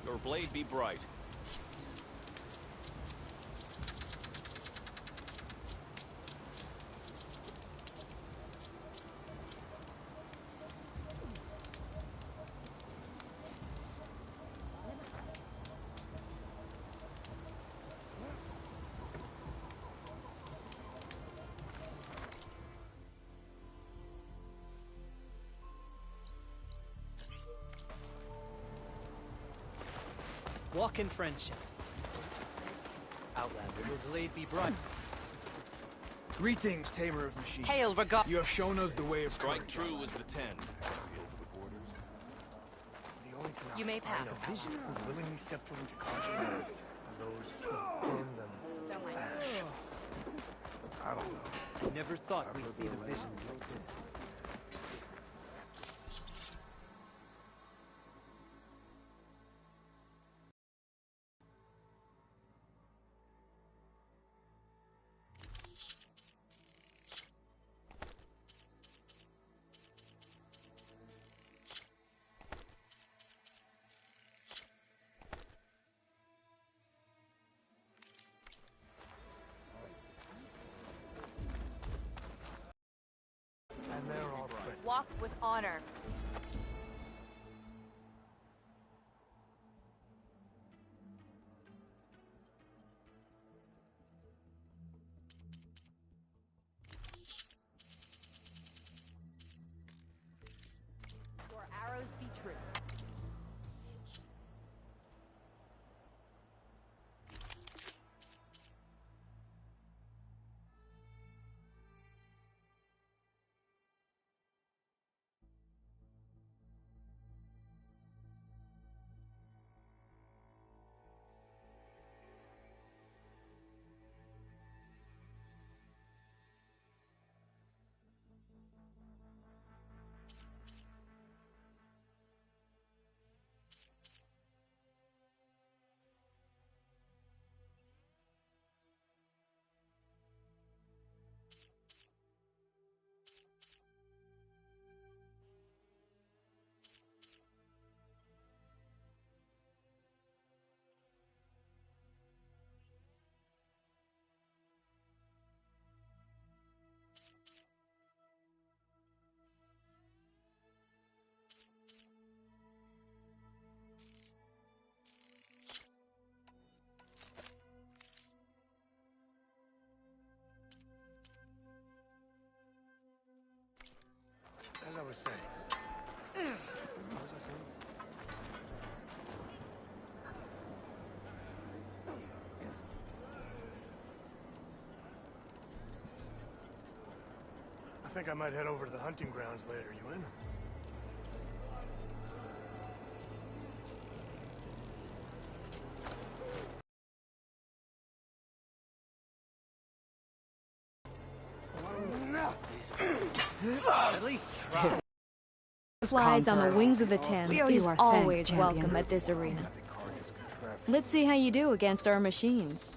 Your blade be bright. Walk in friendship. Outlander, your blade be bright. Greetings, Tamer of Machines. Hail regard. You have shown us the way of Strike courage. true as the 10. You may pass. Vision who willingly step foot into consciousness and those who burn them. Don't mind. I don't know. Never thought we'd see the visions like this. And they're all friends. Walk with honor. Your arrows be true. As I was saying. I think I might head over to the hunting grounds later. You in? At least try. Flies on the wings of the 10 We owe you is our always thanks, welcome champion. at this arena. Let's see how you do against our machines.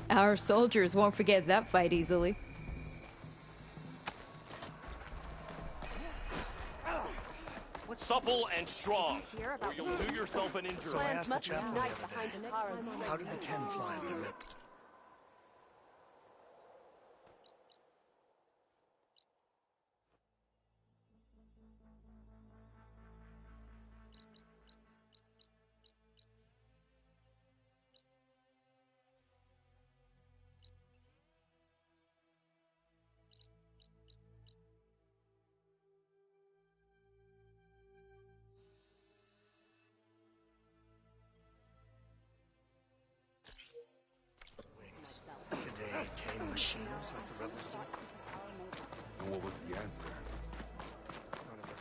Our soldiers won't forget that fight easily. Supple and strong, Did you hear or about you'll do yourself an injury. So I asked the must chaplain the unite other behind day, Hikaru's how did the 10 fly in the wings? Did they tame machines like the rebels do? And what was the answer?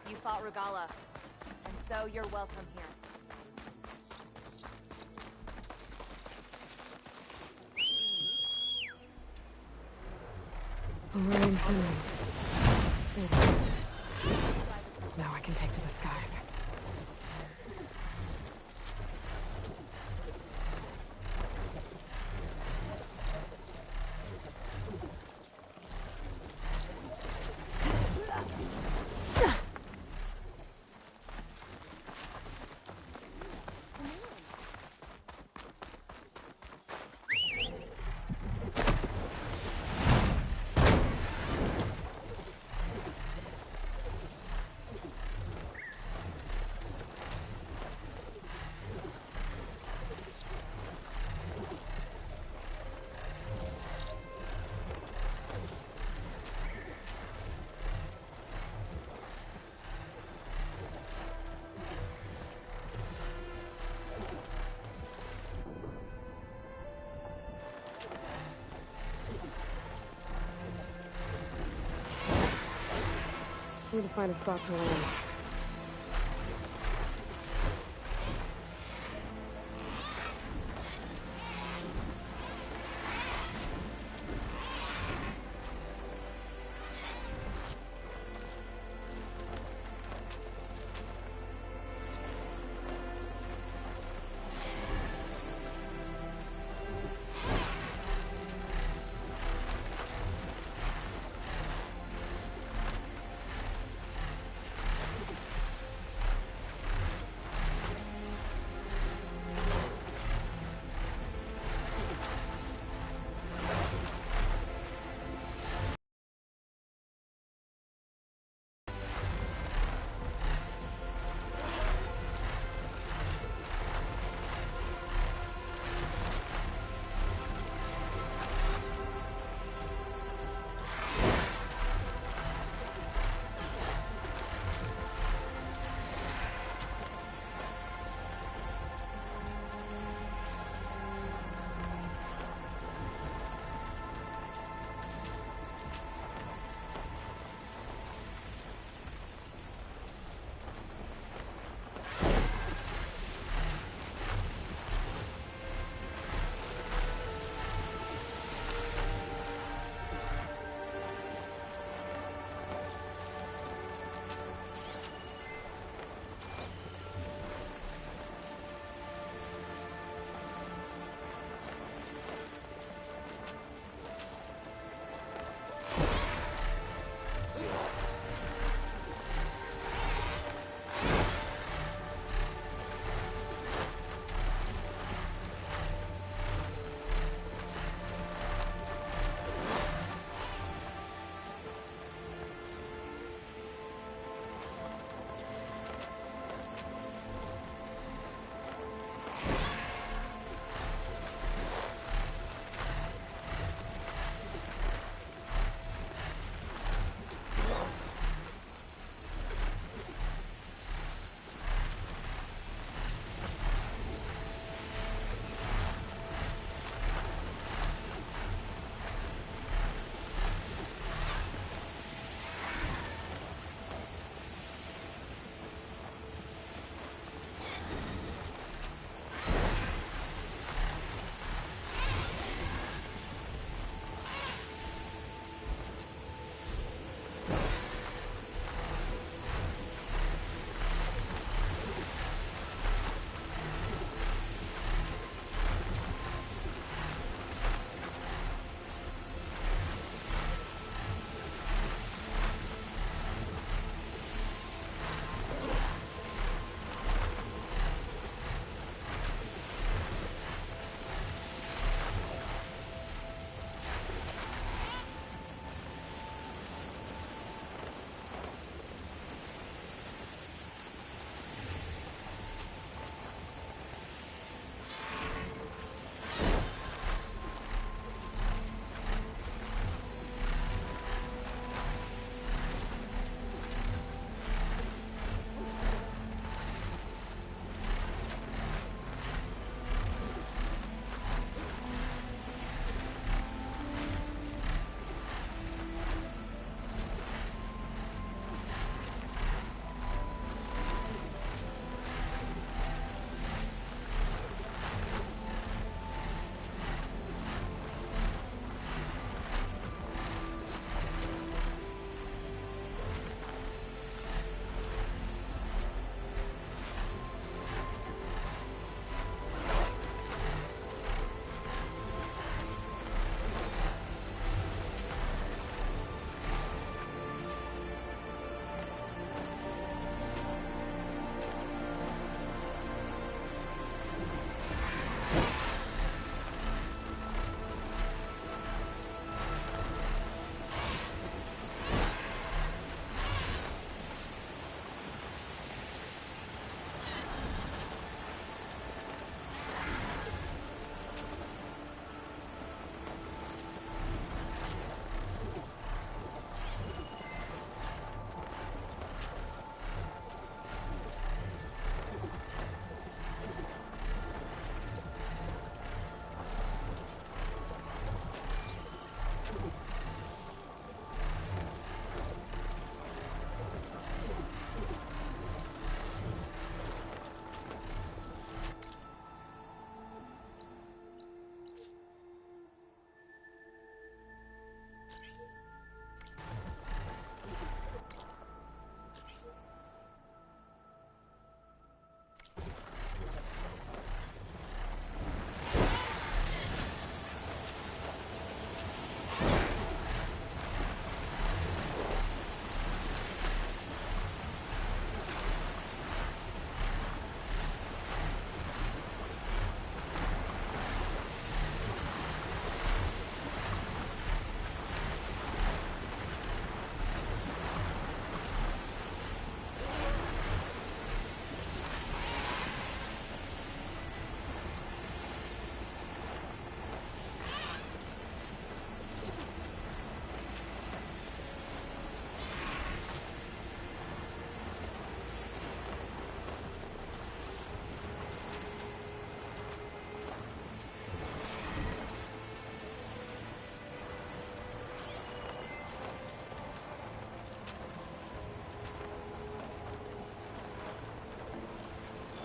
You fought Regala, and so you're welcome here. Orion Sun. Now I can take to the skies. I need to find a spot to land.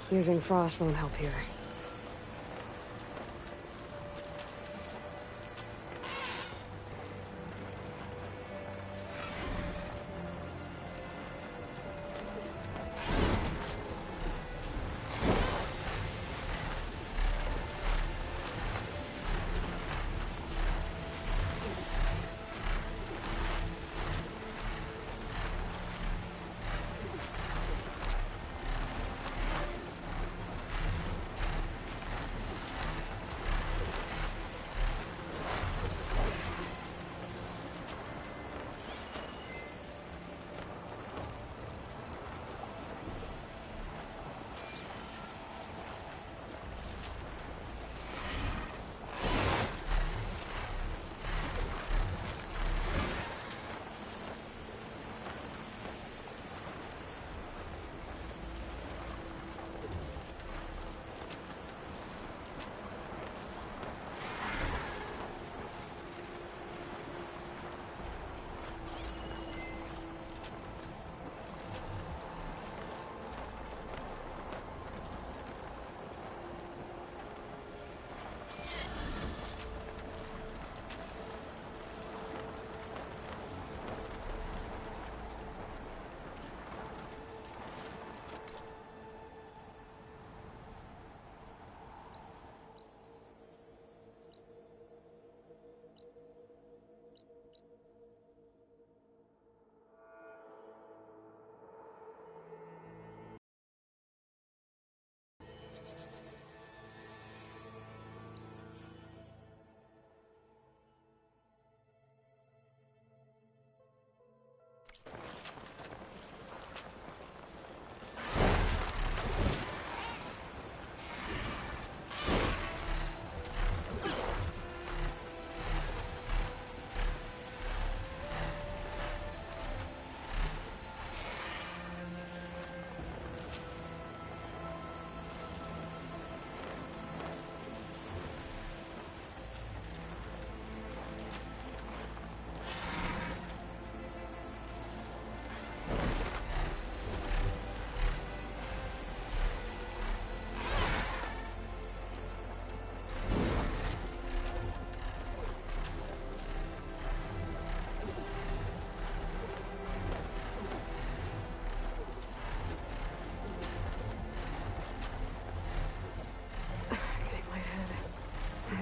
Using frost won't help here.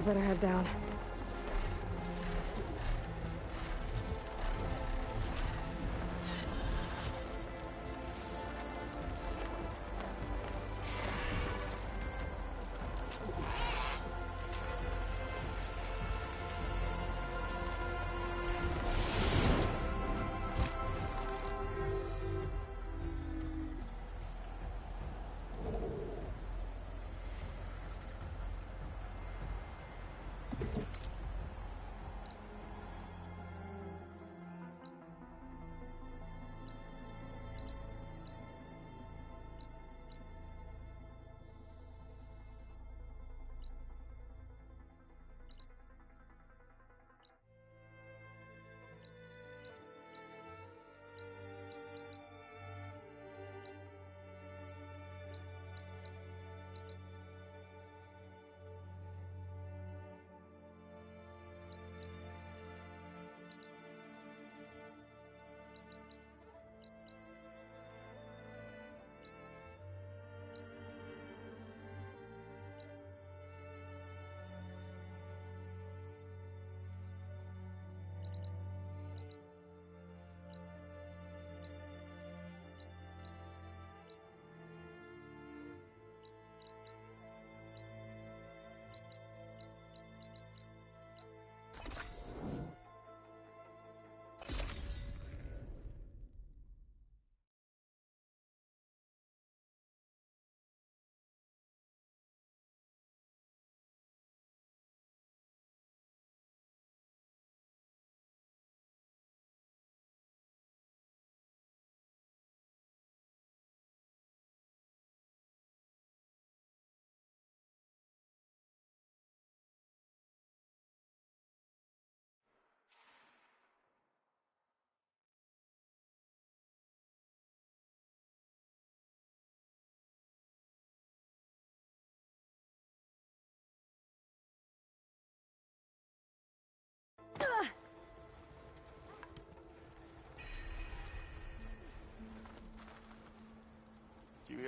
Better head down.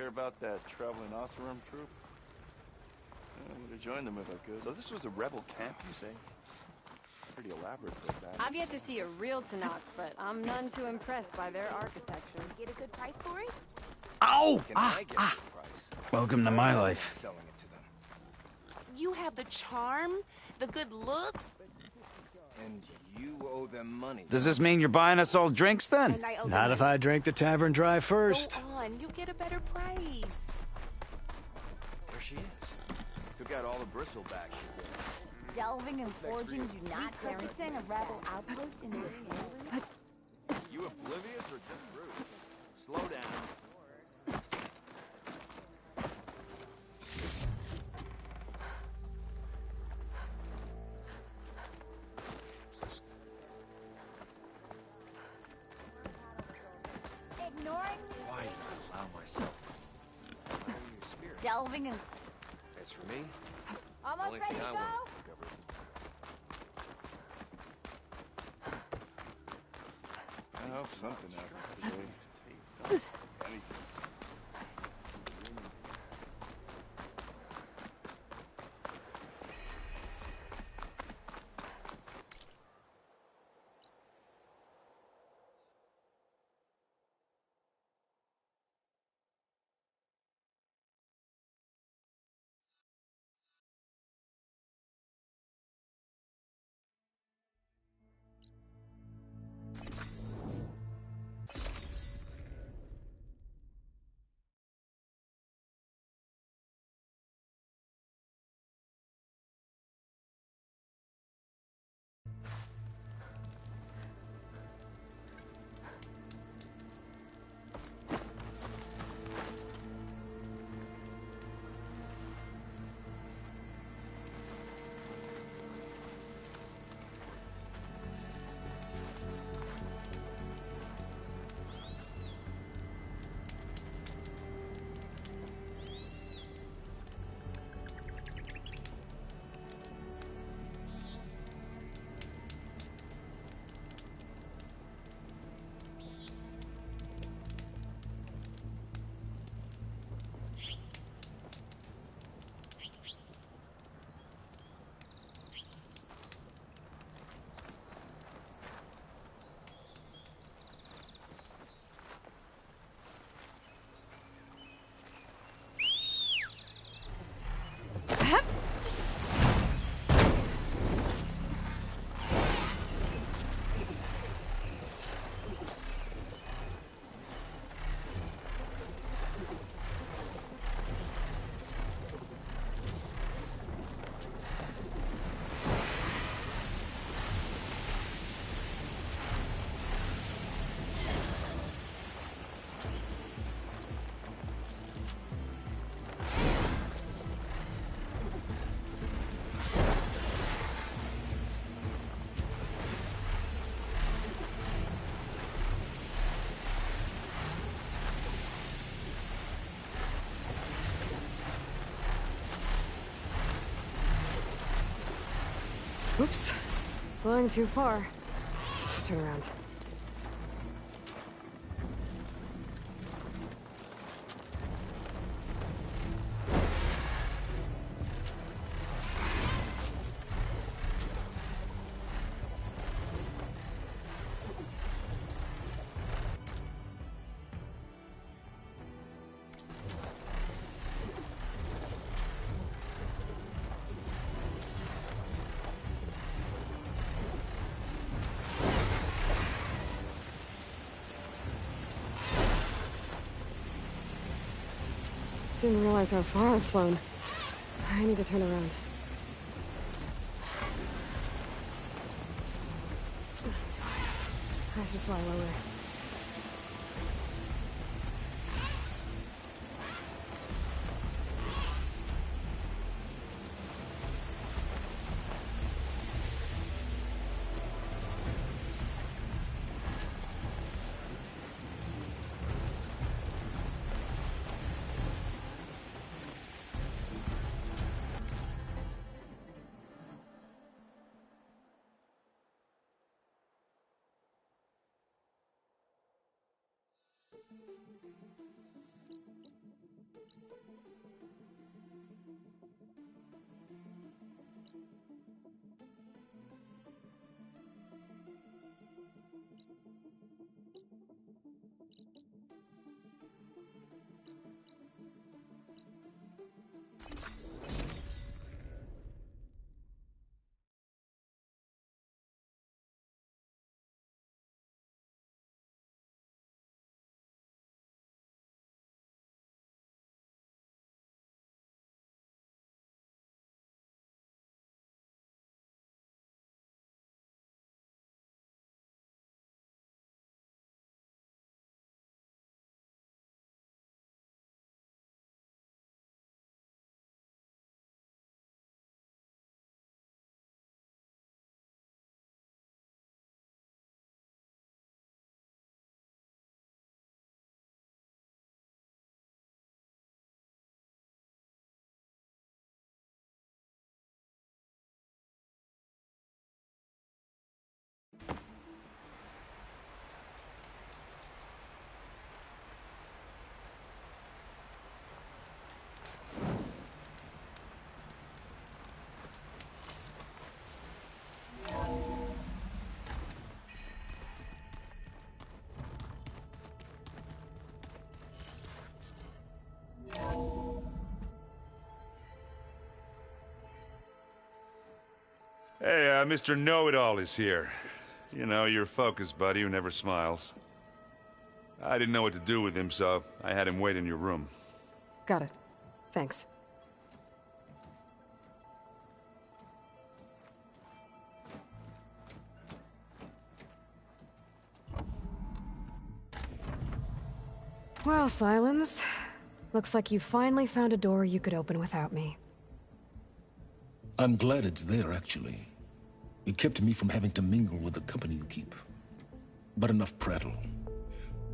about that traveling Oseram troop? I would have joined them if I could. So this was a rebel camp, you say? Pretty elaborate for that. I've yet to see a real Tanakh, but I'm none too impressed by their architecture. Get a good price for it? Ow! Can I get the price? Welcome to my life. Selling it to them. You have the charm, the good looks, And you owe them money. Does this mean you're buying us all drinks then? and I owe Not them if I drank the tavern dry first. Go on, you get a better price. There she is. Took out all the bristleback she did. Delving and forging do not repurposing a rebel outpost into a fortress? You oblivious or just rude? Slow down. Ignoring me? Why did I allow myself? Why are you a spirit? Delving and... As for me, Almost only ready thing to I go? want to discover is I hope something happens today. Anything. Oops. Going too far. Turn around. Didn't realize how far I've flown. I need to turn around. I should fly lower. Hey, Mr. Know-It-All is here. You know, your focus buddy who never smiles. I didn't know what to do with him, so I had him wait in your room. Got it. Thanks. Well, Silence. Looks like you finally found a door you could open without me. I'm glad it's there, actually. It kept me from having to mingle with the company you keep. But enough prattle.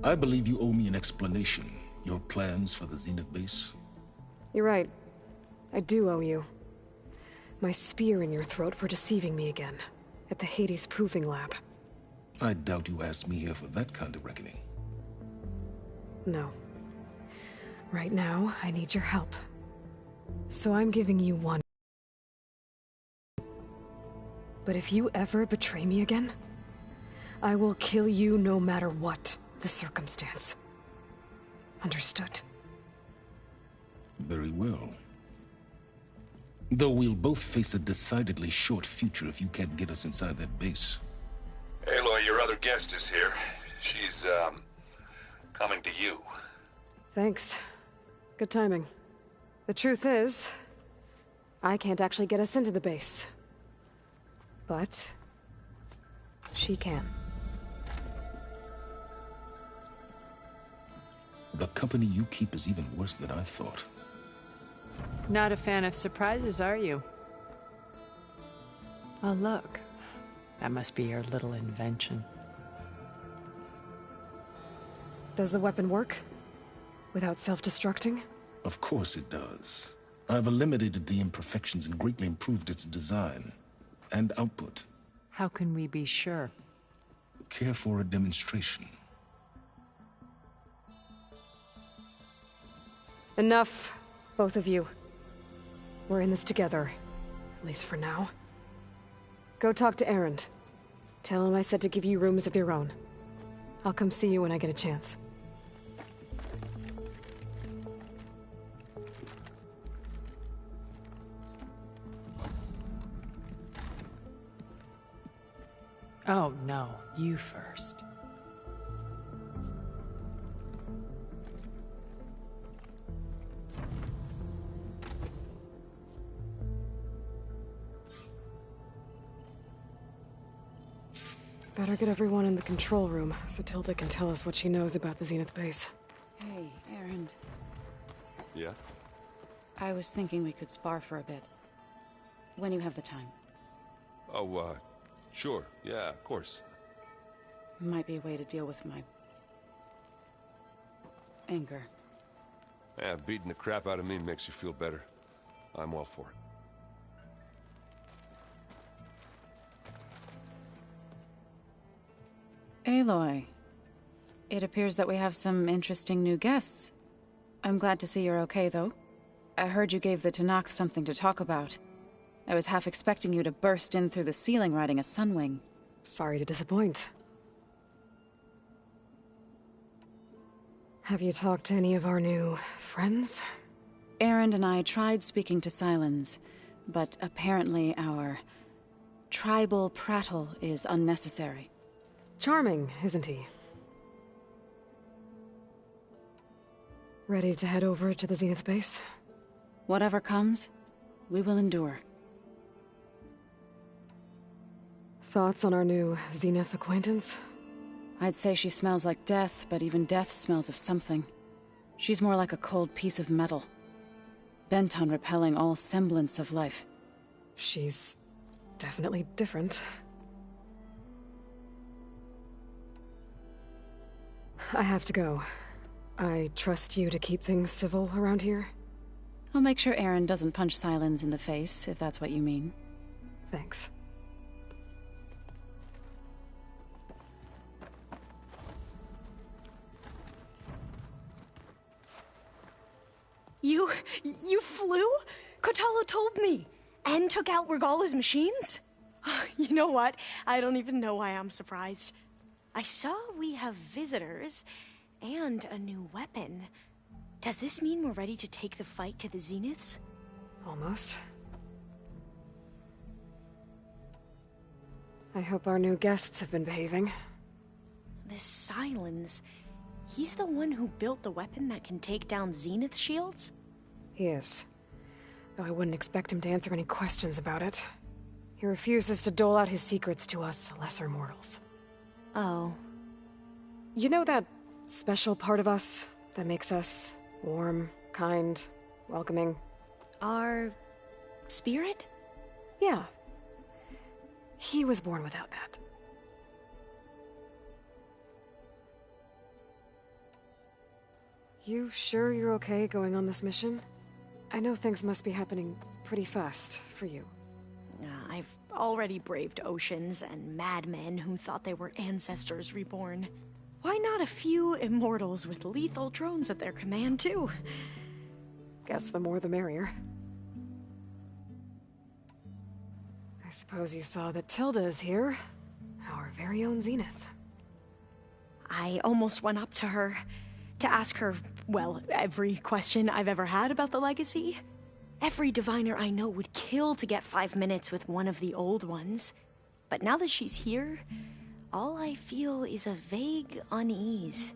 I believe you owe me an explanation. Your plans for the Zenith base? You're right. I do owe you. My spear in your throat for deceiving me again. At the Hades Proving Lab. I doubt you asked me here for that kind of reckoning. No. Right now, I need your help. So I'm giving you one. But if you ever betray me again, I will kill you no matter what the circumstance. Understood? Very well. Though we'll both face a decidedly short future if you can't get us inside that base. Aloy, your other guest is here. She's, coming to you. Thanks. Good timing. The truth is, I can't actually get us into the base. But she can. The company you keep is even worse than I thought. Not a fan of surprises, are you? Oh, look. That must be your little invention. Does the weapon work? Without self-destructing? Of course it does. I've eliminated the imperfections and greatly improved its design and output. How can we be sure? Care for a demonstration? Enough, both of you. We're in this together, at least for now. Go talk to Erend. Tell him I said to give you rooms of your own. I'll come see you when I get a chance. Oh, no. You first. Better get everyone in the control room, so Tilda can tell us what she knows about the Zenith base. Hey, Erend. Yeah? I was thinking we could spar for a bit. When you have the time. Oh, sure. Yeah, of course. Might be a way to deal with my... anger. Yeah, beating the crap out of me makes you feel better. I'm all for it. Aloy. It appears that we have some interesting new guests. I'm glad to see you're okay, though. I heard you gave the Tenakth something to talk about. I was half expecting you to burst in through the ceiling riding a Sunwing. Sorry to disappoint. Have you talked to any of our new friends? Erend and I tried speaking to Sylens, but apparently our tribal prattle is unnecessary. Charming, isn't he? Ready to head over to the Zenith base? Whatever comes, we will endure. Thoughts on our new Zenith acquaintance? I'd say she smells like death, but even death smells of something. She's more like a cold piece of metal, bent on repelling all semblance of life. She's definitely different. I have to go. I trust you to keep things civil around here? I'll make sure Erend doesn't punch Sylens in the face, if that's what you mean. Thanks. You flew? Kotallo told me. And took out Regalla's machines? You know what? I don't even know why I'm surprised. I saw we have visitors and a new weapon. Does this mean we're ready to take the fight to the Zeniths? Almost. I hope our new guests have been behaving. This Sylens, he's the one who built the weapon that can take down Zenith shields? He is. Though I wouldn't expect him to answer any questions about it. He refuses to dole out his secrets to us lesser mortals. Oh. You know that special part of us that makes us warm, kind, welcoming? Our spirit? Yeah. He was born without that. You sure you're okay going on this mission? I know things must be happening pretty fast for you. I've already braved oceans and madmen who thought they were ancestors reborn. Why not a few immortals with lethal drones at their command, too? Guess the more the merrier. I suppose you saw that Tilda is here. Our very own Zenith. I almost went up to her to ask her, well, every question I've ever had about the legacy. Every diviner I know would kill to get 5 minutes with one of the old ones. But now that she's here, all I feel is a vague unease.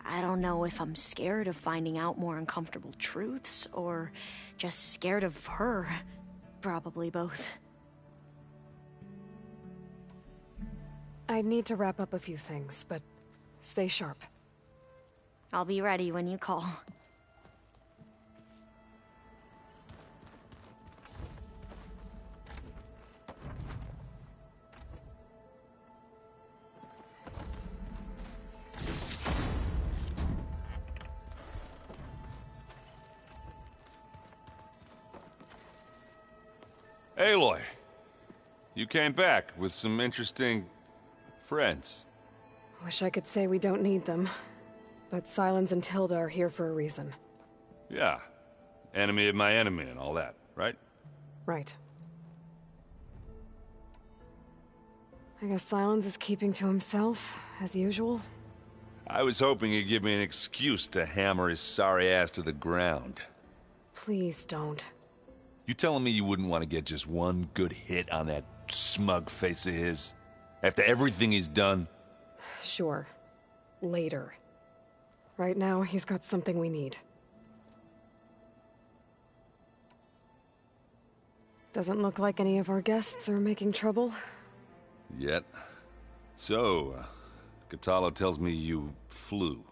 I don't know if I'm scared of finding out more uncomfortable truths, or just scared of her. Probably both. I need to wrap up a few things, but stay sharp. I'll be ready when you call. Aloy, you came back with some interesting friends. Wish I could say we don't need them, but Sylens and Tilda are here for a reason. Yeah, enemy of my enemy and all that, right? Right. I guess Sylens is keeping to himself, as usual. I was hoping he'd give me an excuse to hammer his sorry ass to the ground. Please don't. You telling me you wouldn't want to get just one good hit on that smug face of his? After everything he's done? Sure. Later. Right now, he's got something we need. Doesn't look like any of our guests are making trouble. Yet. So, Kotallo tells me you flew.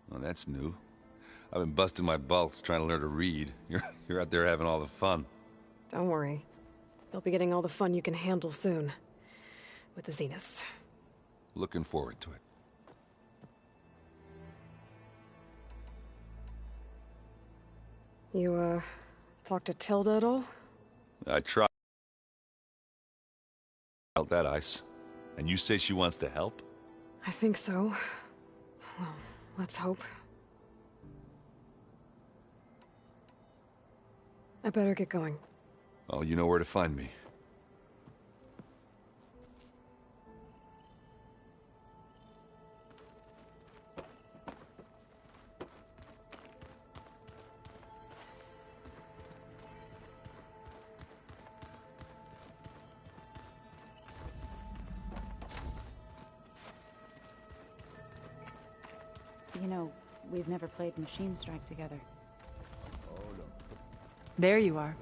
Well, that's new. I've been busting my balls trying to learn to read. You're out there having all the fun. Don't worry. You'll be getting all the fun you can handle soon. With the Zeniths. Looking forward to it. You, talked to Tilda at all? I tried. Out that ice. And you say she wants to help? I think so. Well, let's hope. I better get going. Oh, you know where to find me. You know, we've never played Machine Strike together. There you are.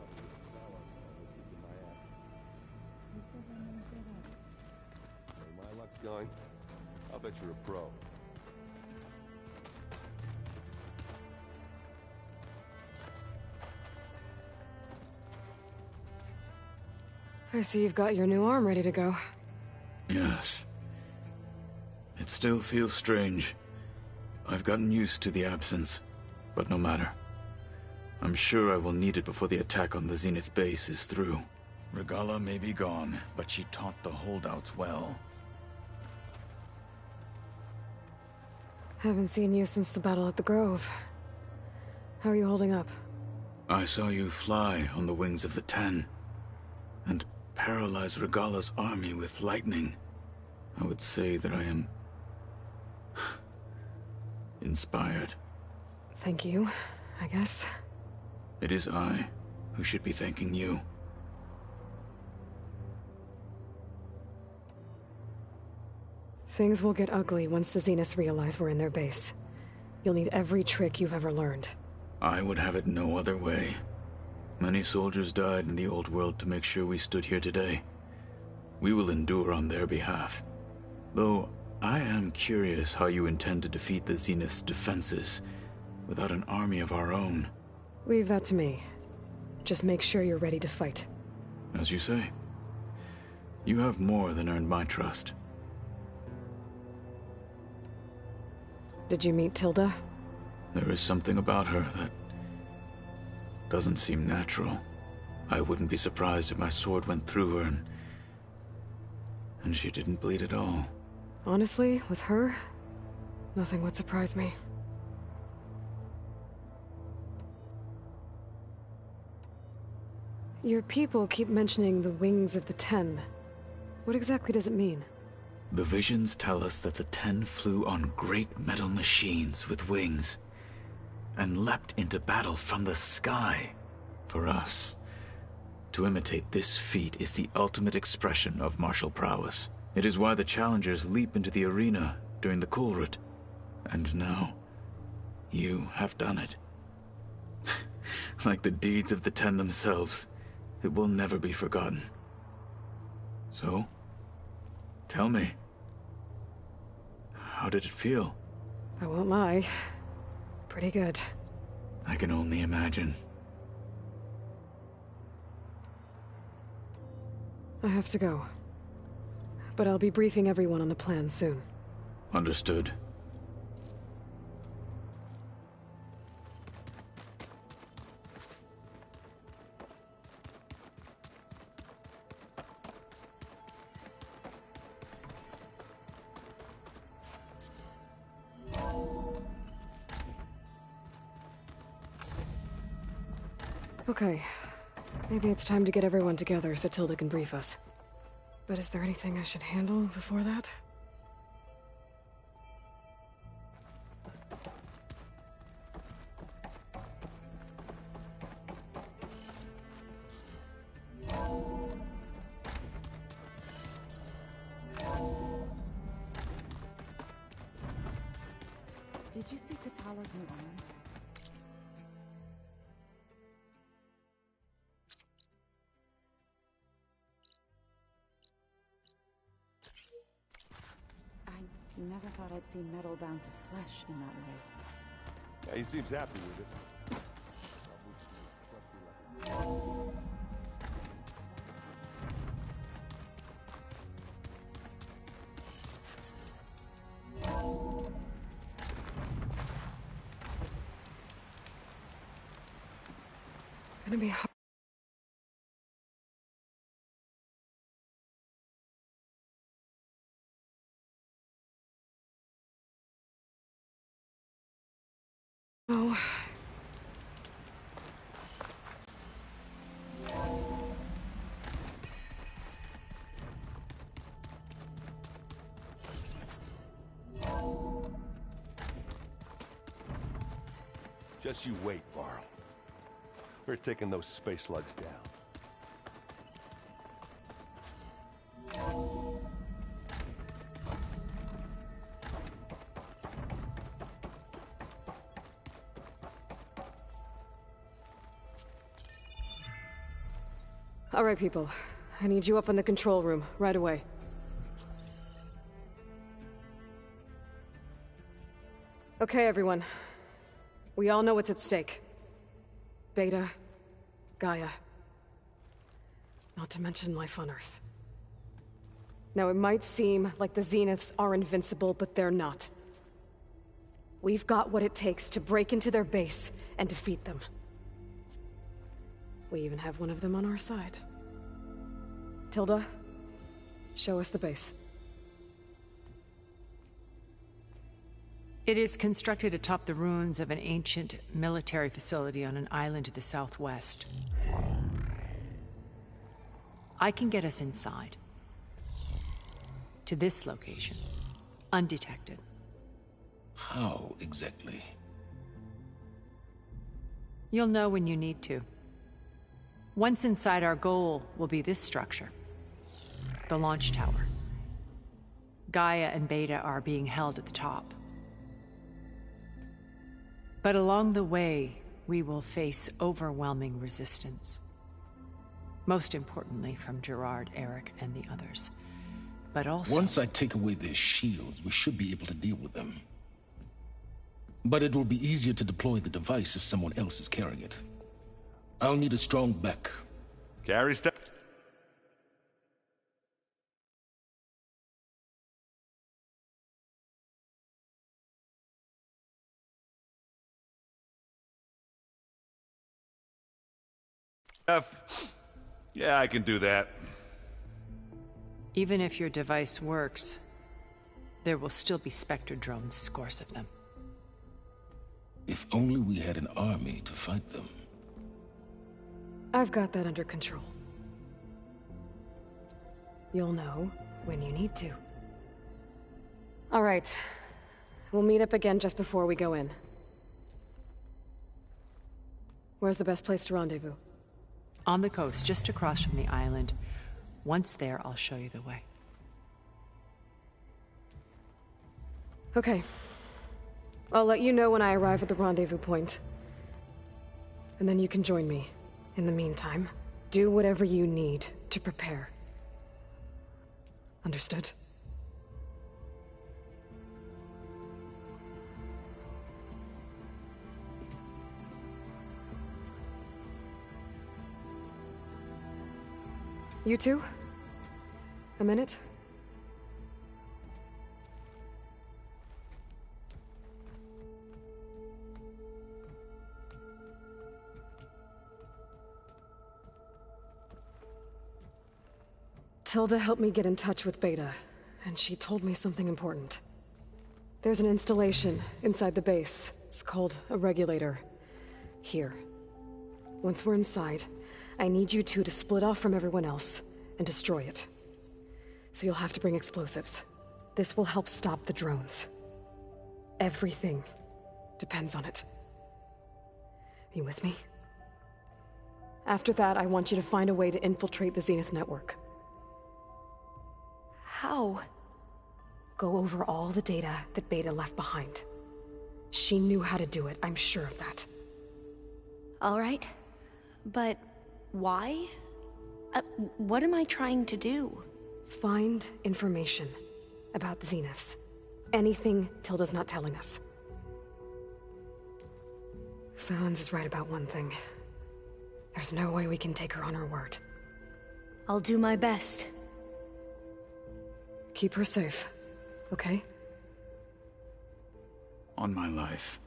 My luck's going. I'll bet you're a pro. I see you've got your new arm ready to go. Yes. It still feels strange. I've gotten used to the absence, but no matter. I'm sure I will need it before the attack on the Zenith base is through. Regala may be gone, but she taught the holdouts well. Haven't seen you since the battle at the Grove. How are you holding up? I saw you fly on the wings of the Ten, and paralyze Regala's army with lightning. I would say that I am inspired. Thank you, I guess. It is I who should be thanking you. Things will get ugly once the Zeniths realize we're in their base. You'll need every trick you've ever learned. I would have it no other way. Many soldiers died in the old world to make sure we stood here today. We will endure on their behalf. Though, I am curious how you intend to defeat the Zenith's defenses without an army of our own. Leave that to me. Just make sure you're ready to fight. As you say. You have more than earned my trust. Did you meet Tilda? There is something about her that doesn't seem natural. I wouldn't be surprised if my sword went through her and she didn't bleed at all. Honestly, with her, nothing would surprise me. Your people keep mentioning the wings of the Ten. What exactly does it mean? The visions tell us that the Ten flew on great metal machines with wings and leapt into battle from the sky. For us, to imitate this feat is the ultimate expression of martial prowess. It is why the challengers leap into the arena during the Kulrut. And now, you have done it. Like the deeds of the Ten themselves, it will never be forgotten. So, tell me, how did it feel? I won't lie. Pretty good. I can only imagine. I have to go. But I'll be briefing everyone on the plan soon. Understood. Okay. Maybe it's time to get everyone together so Tilda can brief us. But is there anything I should handle before that? Did you see Katala's new arm? I never thought I'd see metal bound to flesh in that way. Yeah, he seems happy with it. Gonna be hard. Oh. Just you wait, Varl. We're taking those space slugs down. All right, people. I need you up in the control room, right away. Okay, everyone. We all know what's at stake. Beta, Gaia. Not to mention life on Earth. Now, it might seem like the Zeniths are invincible, but they're not. We've got what it takes to break into their base and defeat them. We even have one of them on our side. Tilda, show us the base. It is constructed atop the ruins of an ancient military facility on an island to the southwest. I can get us inside. To this location. Undetected. How exactly? You'll know when you need to. Once inside, our goal will be this structure. The launch tower. Gaia and Beta are being held at the top. But along the way, we will face overwhelming resistance. Most importantly from Gerard, Eric, and the others. But also... Once I take away their shields, we should be able to deal with them. But it will be easier to deploy the device if someone else is carrying it. I'll need a strong back. Carry stuff. Yeah, I can do that. Even if your device works, there will still be Spectre drones, scores of them. If only we had an army to fight them. I've got that under control. You'll know when you need to. All right. We'll meet up again just before we go in. Where's the best place to rendezvous? On the coast, just across from the island. Once there, I'll show you the way. Okay. I'll let you know when I arrive at the rendezvous point. And then you can join me. In the meantime, do whatever you need to prepare. Understood? You two? A minute? Tilda helped me get in touch with Beta, and she told me something important. There's an installation inside the base. It's called a regulator. Here. Once we're inside, I need you two to split off from everyone else and destroy it. So you'll have to bring explosives. This will help stop the drones. Everything depends on it. Are you with me? After that, I want you to find a way to infiltrate the Zenith network. How? Go over all the data that Beta left behind. She knew how to do it, I'm sure of that. All right. But why? What am I trying to do? Find information about the Zeniths. Anything Tilda's not telling us. Sylens is right about one thing. There's no way we can take her on her word. I'll do my best. Keep her safe, okay? On my life.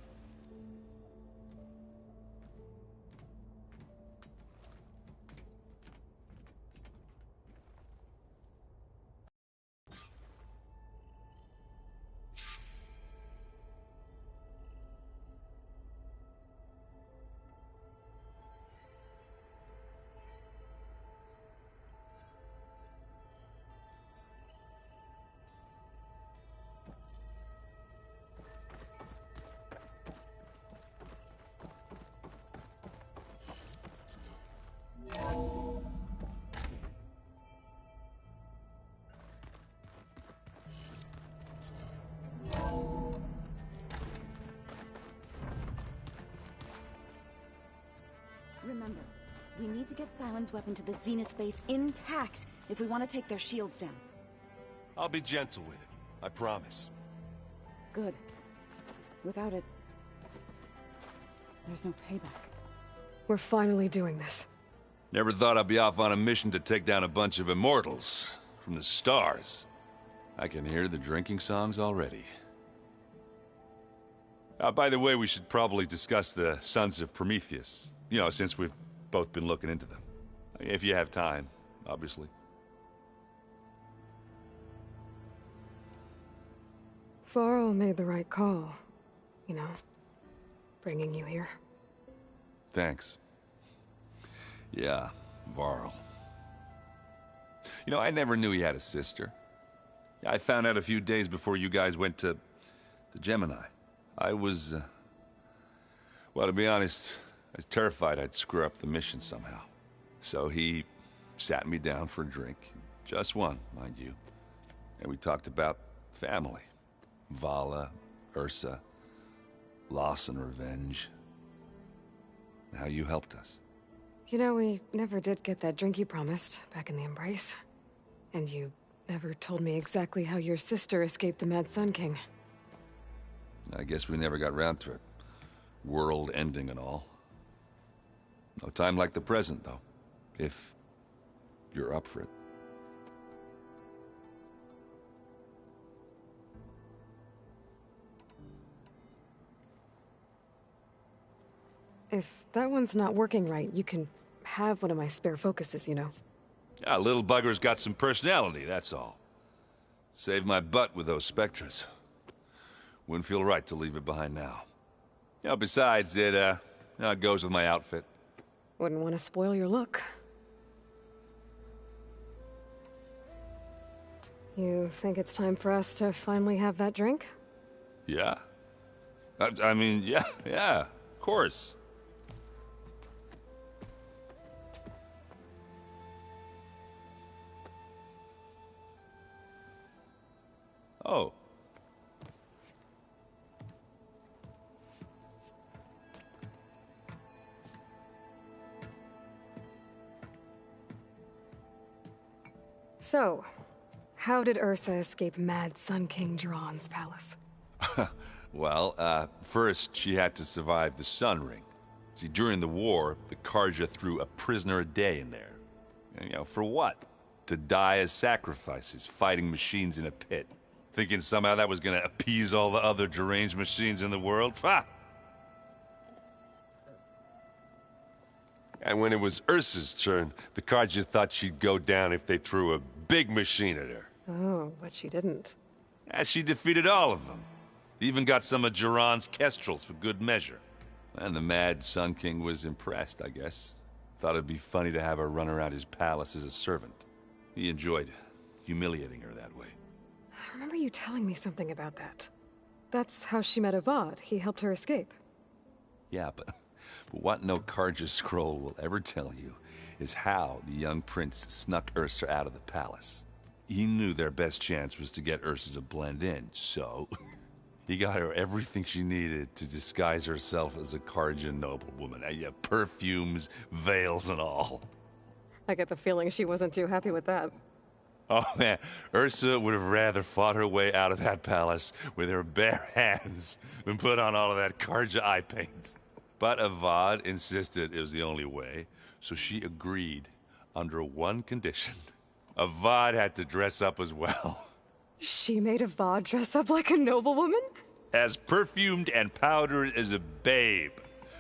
to get Sylens' weapon to the Zenith base intact if we want to take their shields down. I'll be gentle with it. I promise. Good. Without it, there's no payback. We're finally doing this. Never thought I'd be off on a mission to take down a bunch of immortals from the stars. I can hear the drinking songs already. By the way, we should probably discuss the Sons of Prometheus. You know, since we've both been looking into them. If you have time, obviously. Varl made the right call. You know, bringing you here. Thanks. Yeah, Varl. You know, I never knew he had a sister. I found out a few days before you guys went to Gemini. I was, well, to be honest, I was terrified I'd screw up the mission somehow. So he sat me down for a drink. Just one, mind you. And we talked about family. Vala, Ursa, loss and revenge. And how you helped us. You know, we never did get that drink you promised back in the Embrace. And you never told me exactly how your sister escaped the Mad Sun King. I guess we never got round to it. World ending and all. No time like the present, though. If you're up for it. If that one's not working right, you can have one of my spare focuses, you know. Yeah, little bugger's got some personality, that's all. Saved my butt with those Spectres. Wouldn't feel right to leave it behind now. You know, besides, it goes with my outfit. Wouldn't want to spoil your look. You think it's time for us to finally have that drink? Yeah? I mean, yeah, of course. Oh. So, how did Ursa escape Mad Sun King Jiran's palace? Well, first she had to survive the Sun Ring. See, during the war, the Carja threw a prisoner a day in there. And, you know, for what? To die as sacrifices, fighting machines in a pit. Thinking somehow that was gonna appease all the other deranged machines in the world? Ha! And when it was Ursa's turn, the Carja thought she'd go down if they threw a big machine at her. Oh, but she didn't. And she defeated all of them. Even got some of Jiran's Kestrels for good measure. And the Mad Sun King was impressed, I guess. Thought it'd be funny to have her run around his palace as a servant. He enjoyed humiliating her that way. I remember you telling me something about that. That's how she met Avad. He helped her escape. Yeah, but what no Carja scroll will ever tell you is how the young prince snuck Ursa out of the palace. He knew their best chance was to get Ursa to blend in, so he got her everything she needed to disguise herself as a Carja noblewoman. Yeah, perfumes, veils, and all. I get the feeling she wasn't too happy with that. Oh man, Ursa would have rather fought her way out of that palace with her bare hands than put on all of that Carja eye paint. But Avad insisted it was the only way, so she agreed under one condition. Avad had to dress up as well. She made Avad dress up like a noblewoman? As perfumed and powdered as a babe.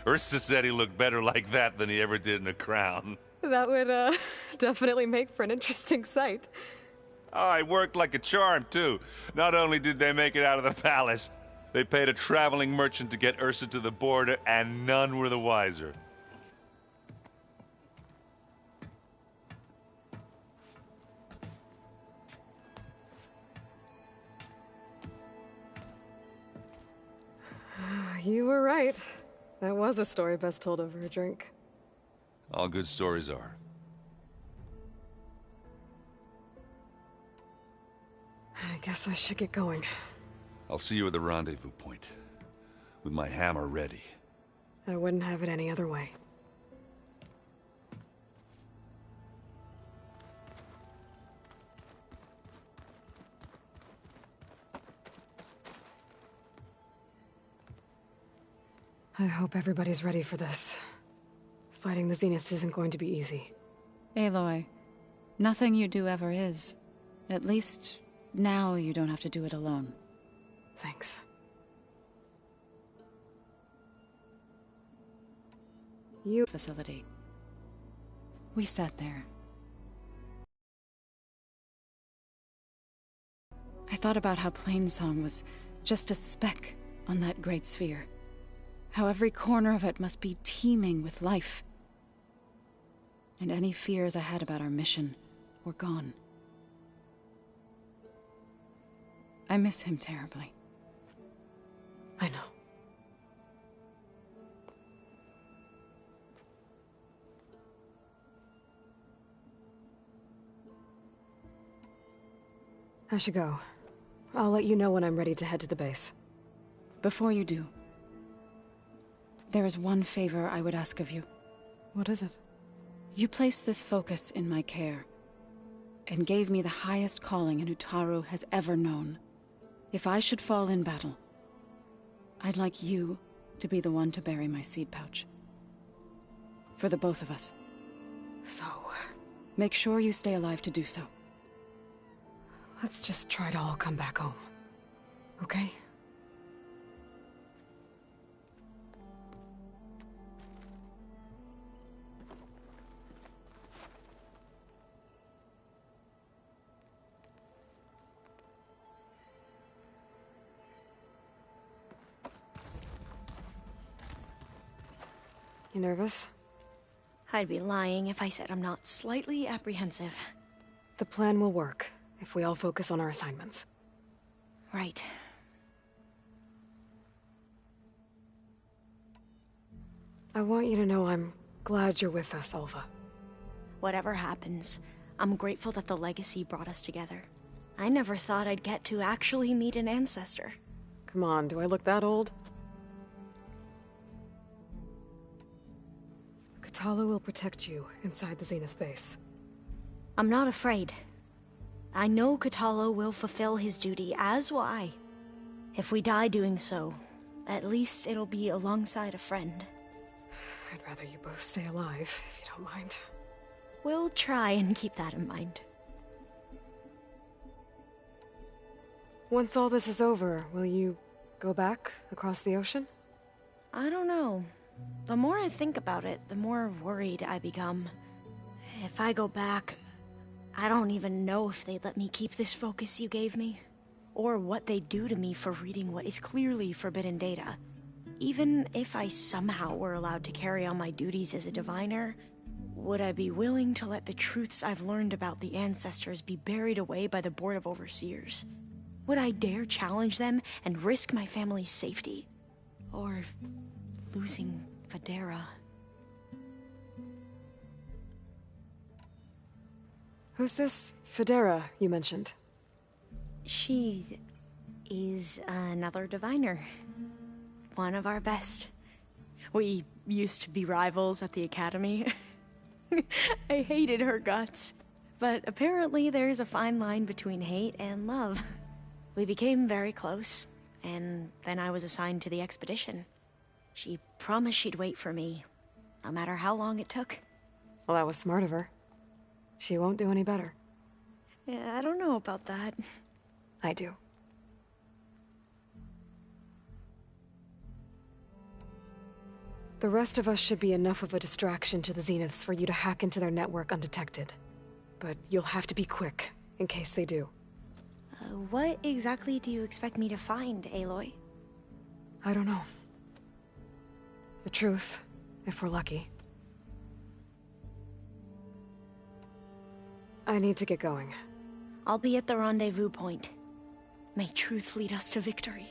Ursa said he looked better like that than he ever did in a crown. That would, definitely make for an interesting sight. Oh, it worked like a charm, too. Not only did they make it out of the palace, they paid a traveling merchant to get Ursa to the border, and none were the wiser. You were right. That was a story best told over a drink. All good stories are. I guess I should get going. I'll see you at the rendezvous point, with my hammer ready. I wouldn't have it any other way. I hope everybody's ready for this. Fighting the Zeniths isn't going to be easy. Aloy, nothing you do ever is. At least, now you don't have to do it alone. Thanks. Facility. We sat there. I thought about how Plainsong was just a speck on that great sphere. How every corner of it must be teeming with life. And any fears I had about our mission were gone. I miss him terribly. I know. I should go. I'll let you know when I'm ready to head to the base. Before you do, there is one favor I would ask of you. What is it? You placed this focus in my care, and gave me the highest calling an Utaru has ever known. If I should fall in battle, I'd like you to be the one to bury my seed pouch. For the both of us. So... make sure you stay alive to do so. let's just try to all come back home. Okay? You nervous? I'd be lying if I said I'm not slightly apprehensive. The plan will work, if we all focus on our assignments. Right. I want you to know I'm glad you're with us, Alva. Whatever happens, I'm grateful that the Legacy brought us together. I never thought I'd get to actually meet an ancestor. Come on, do I look that old? Kotallo will protect you inside the Zenith base. I'm not afraid. I know Kotallo will fulfill his duty, as will I. If we die doing so, at least it'll be alongside a friend. I'd rather you both stay alive, if you don't mind. We'll try and keep that in mind. Once all this is over, will you go back across the ocean? I don't know. The more I think about it, the more worried I become. If I go back, I don't even know if they'd let me keep this focus you gave me, or what they'd do to me for reading what is clearly forbidden data. Even if I somehow were allowed to carry on my duties as a diviner, would I be willing to let the truths I've learned about the ancestors be buried away by the Board of Overseers? Would I dare challenge them and risk my family's safety? Or losing Federa? Who's this Federa you mentioned? She is another diviner. One of our best. We used to be rivals at the academy. I hated her guts. But apparently there's a fine line between hate and love. We became very close, and then I was assigned to the expedition. She promised she'd wait for me, no matter how long it took. Well, that was smart of her. She won't do any better. Yeah, I don't know about that. I do. The rest of us should be enough of a distraction to the Zeniths for you to hack into their network undetected. But you'll have to be quick, in case they do. What exactly do you expect me to find, Aloy? I don't know. The truth, if we're lucky. I need to get going. I'll be at the rendezvous point. May truth lead us to victory.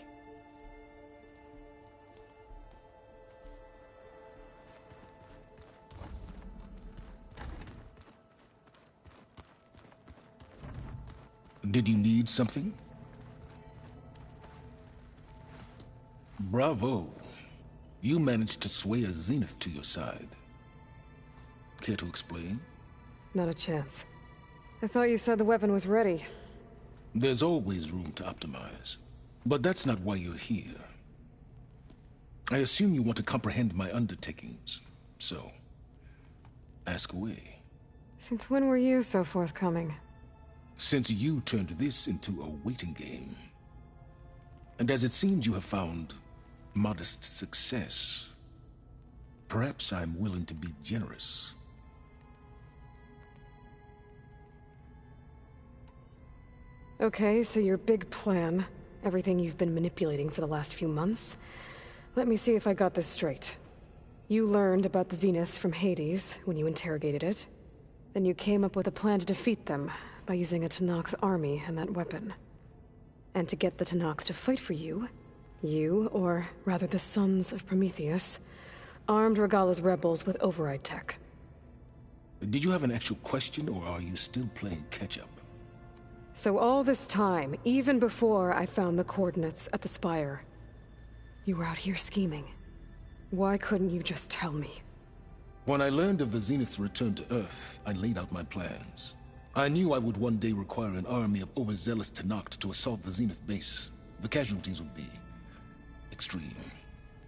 Did you need something? Bravo. You managed to sway a Zenith to your side. Care to explain? Not a chance. I thought you said the weapon was ready. There's always room to optimize. But that's not why you're here. I assume you want to comprehend my undertakings, so ask away. Since when were you so forthcoming? Since you turned this into a waiting game. And as it seems you have found modest success, perhaps I'm willing to be generous. Okay, so your big plan, everything you've been manipulating for the last few months. Let me see if I got this straight. You learned about the Zeniths from Hades when you interrogated it. Then you came up with a plan to defeat them by using a Tenakth army and that weapon. And to get the Tenakth to fight for you, or rather the Sons of Prometheus, armed Regalla's rebels with override tech. Did you have an actual question, or are you still playing catch-up? So all this time, even before I found the coordinates at the Spire, you were out here scheming. Why couldn't you just tell me? When I learned of the Zenith's return to Earth, I laid out my plans. I knew I would one day require an army of overzealous Tenakth to assault the Zenith base. The casualties would be extreme.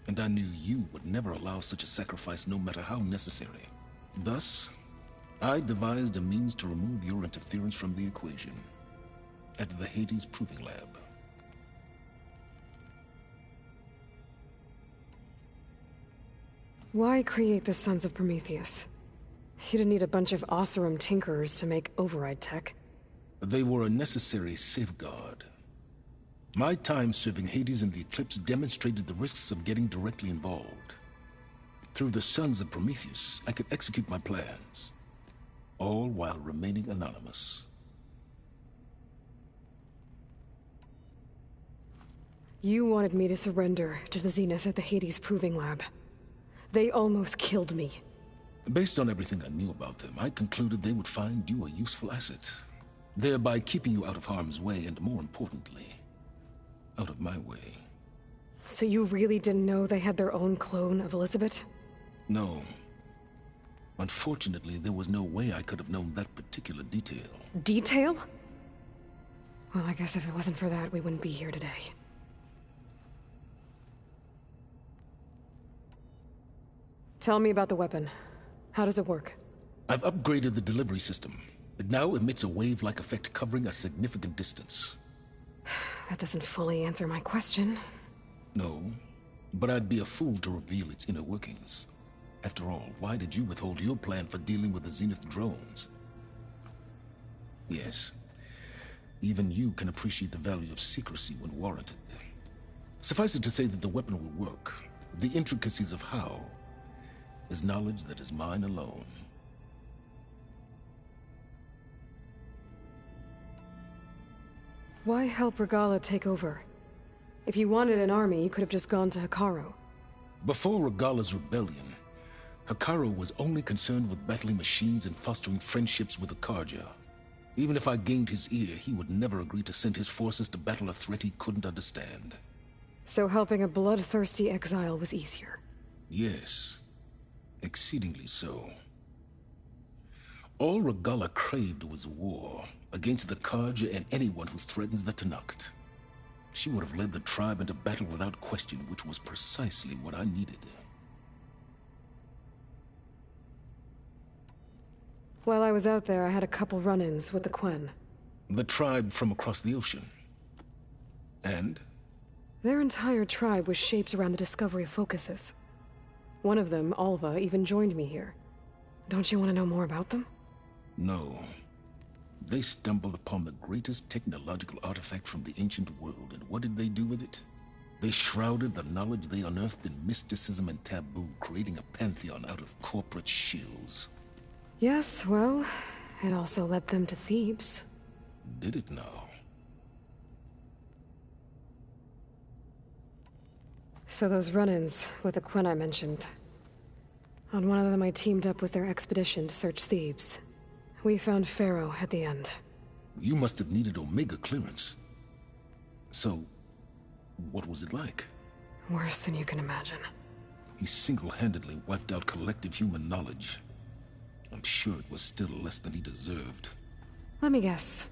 And I knew you would never allow such a sacrifice, no matter how necessary. Thus, I devised a means to remove your interference from the equation at the Hades Proving Lab. Why create the Sons of Prometheus? You didn't need a bunch of Oseram tinkerers to make override tech. They were a necessary safeguard. My time serving Hades in the Eclipse demonstrated the risks of getting directly involved. Through the Sons of Prometheus, I could execute my plans, all while remaining anonymous. You wanted me to surrender to the Zeniths at the Hades Proving Lab. They almost killed me. Based on everything I knew about them, I concluded they would find you a useful asset, thereby keeping you out of harm's way and, more importantly, out of my way. So you really didn't know they had their own clone of Elizabeth? No. Unfortunately, there was no way I could have known that particular detail. Detail? Well, I guess if it wasn't for that, we wouldn't be here today. Tell me about the weapon. How does it work? I've upgraded the delivery system. It now emits a wave-like effect covering a significant distance. That doesn't fully answer my question. No, but I'd be a fool to reveal its inner workings. After all, why did you withhold your plan for dealing with the Zenith drones? Yes, even you can appreciate the value of secrecy when warranted. Suffice it to say that the weapon will work. The intricacies of how is knowledge that is mine alone. Why help Regalla take over? If you wanted an army, you could have just gone to Hekarro. Before Regalla's rebellion, Hekarro was only concerned with battling machines and fostering friendships with the Carja. Even if I gained his ear, he would never agree to send his forces to battle a threat he couldn't understand. So helping a bloodthirsty exile was easier? Yes. Exceedingly so. All Regalla craved was war against the Carja and anyone who threatens the Tenakth. She would have led the tribe into battle without question, which was precisely what I needed. While I was out there, I had a couple run-ins with the Quen. The tribe from across the ocean. And? Their entire tribe was shaped around the discovery of focuses. One of them, Alva, even joined me here. Don't you want to know more about them? No. They stumbled upon the greatest technological artifact from the ancient world, and what did they do with it? They shrouded the knowledge they unearthed in mysticism and taboo, creating a pantheon out of corporate shills. Yes, well, it also led them to Thebes. Did it now? So those run-ins with the Quen I mentioned. On one of them I teamed up with their expedition to search Thebes. We found Pharaoh at the end. You must have needed Omega clearance. So, what was it like? Worse than you can imagine. He single-handedly wiped out collective human knowledge. I'm sure it was still less than he deserved. Let me guess.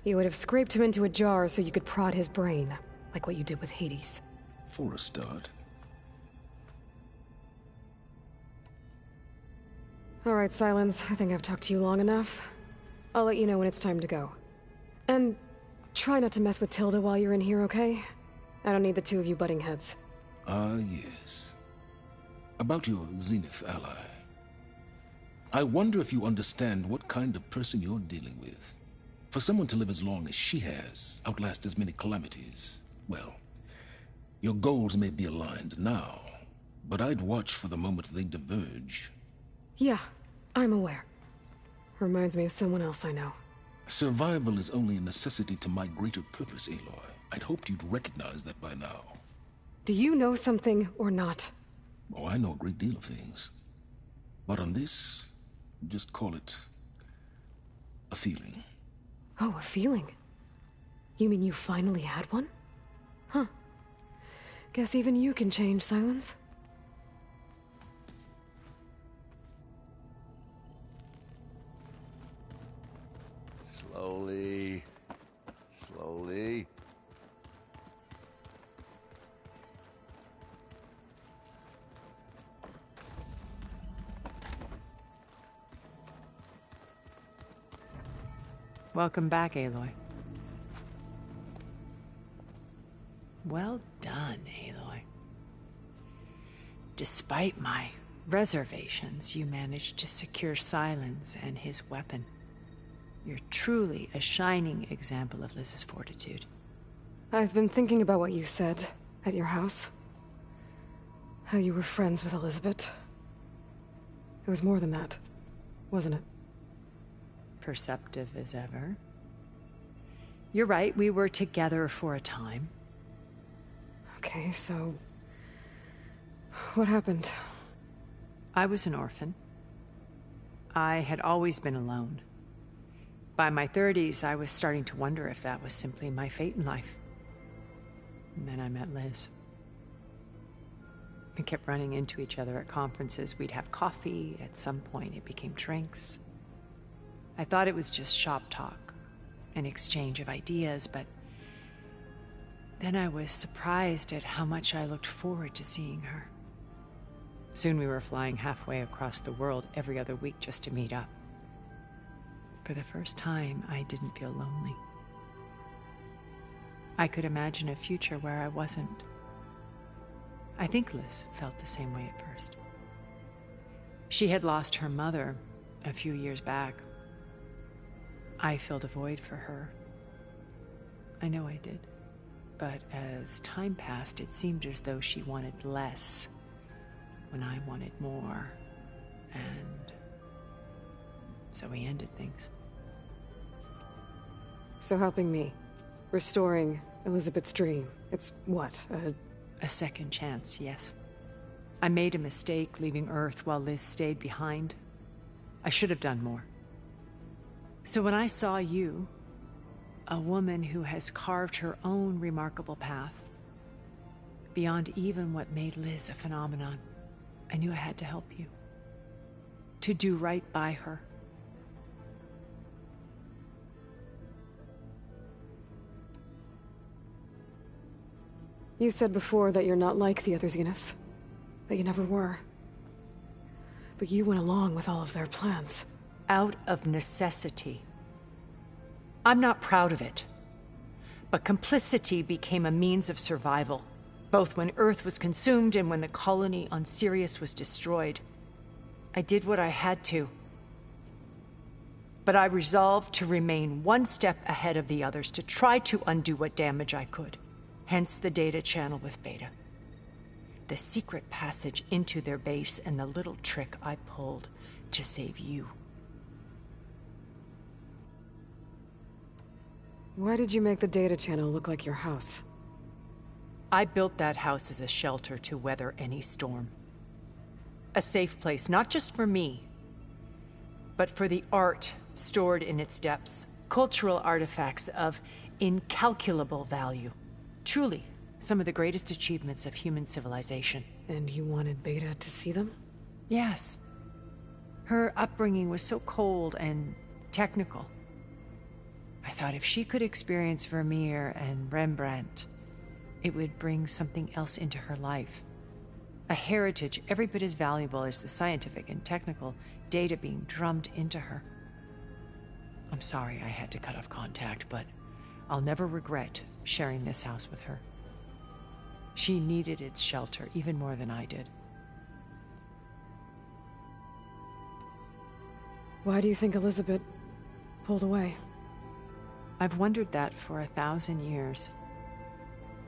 You would have scraped him into a jar so you could prod his brain, like what you did with Hades. For a start. All right, Silence. I think I've talked to you long enough. I'll let you know when it's time to go. And try not to mess with Tilda while you're in here, okay? I don't need the two of you butting heads. Ah, yes. About your Zenith ally. I wonder if you understand what kind of person you're dealing with. For someone to live as long as she has, outlast as many calamities, well, your goals may be aligned now, but I'd watch for the moment they diverge. Yeah, I'm aware. Reminds me of someone else I know. Survival is only a necessity to my greater purpose, Aloy. I'd hoped you'd recognize that by now. Do you know something or not? Oh, I know a great deal of things. But on this, just call it a feeling. Oh, a feeling? You mean you finally had one? Huh. Guess even you can change, Silence. Slowly. Slowly. Welcome back, Aloy. Well done, Aloy. Despite my reservations, you managed to secure Silence and his weapon. You're truly a shining example of Liz's fortitude. I've been thinking about what you said at your house. How you were friends with Elizabeth. It was more than that, wasn't it? Perceptive as ever. You're right, we were together for a time. Okay, so... what happened? I was an orphan. I had always been alone. By my 30s, I was starting to wonder if that was simply my fate in life. And then I met Liz. We kept running into each other at conferences. We'd have coffee. At some point, it became drinks. I thought it was just shop talk, an exchange of ideas, but then I was surprised at how much I looked forward to seeing her. Soon we were flying halfway across the world every other week just to meet up. For the first time, I didn't feel lonely. I could imagine a future where I wasn't. I think Liz felt the same way at first. She had lost her mother a few years back. I filled a void for her. I know I did. But as time passed, it seemed as though she wanted less when I wanted more. And so we ended things. So helping me. Restoring Elizabeth's dream. It's what, a second chance, yes. I made a mistake leaving Earth while Liz stayed behind. I should have done more. So when I saw you, a woman who has carved her own remarkable path, beyond even what made Liz a phenomenon, I knew I had to help you. To do right by her. You said before that you're not like the other Zeniths. That you never were. But you went along with all of their plans. Out of necessity. I'm not proud of it. But complicity became a means of survival, both when Earth was consumed and when the colony on Sirius was destroyed. I did what I had to. But I resolved to remain one step ahead of the others, to try to undo what damage I could. Hence the data channel with Beta. The secret passage into their base and the little trick I pulled to save you. Why did you make the data channel look like your house? I built that house as a shelter to weather any storm. A safe place, not just for me, but for the art stored in its depths. Cultural artifacts of incalculable value. Truly, some of the greatest achievements of human civilization. And you wanted Beta to see them? Yes. Her upbringing was so cold and technical. I thought if she could experience Vermeer and Rembrandt, it would bring something else into her life. A heritage every bit as valuable as the scientific and technical data being drummed into her. I'm sorry I had to cut off contact, but I'll never regret sharing this house with her. She needed its shelter even more than I did. Why do you think Elizabeth pulled away? I've wondered that for 1,000 years.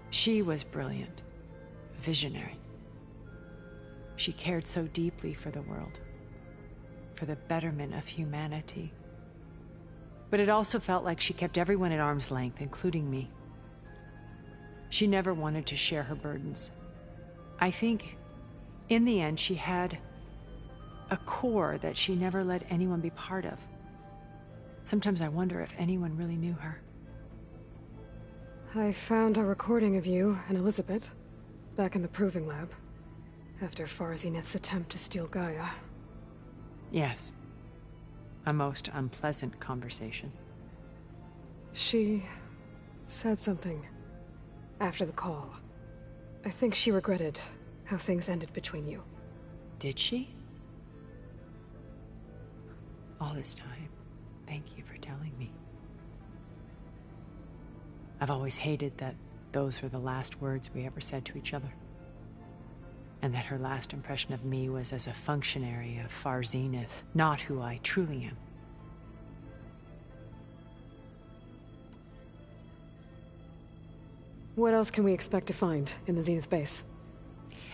She was brilliant, visionary. She cared so deeply for the world, for the betterment of humanity. But it also felt like she kept everyone at arm's length, including me. She never wanted to share her burdens. I think, in the end, she had a core that she never let anyone be part of. Sometimes I wonder if anyone really knew her. I found a recording of you and Elizabeth back in the proving lab after Far Zenith's attempt to steal Gaia. Yes. A most unpleasant conversation. She said something after the call. I think she regretted how things ended between you. Did she? All this time, thank you for telling me. I've always hated that those were the last words we ever said to each other. And that her last impression of me was as a functionary of Far Zenith, not who I truly am. What else can we expect to find in the Zenith base?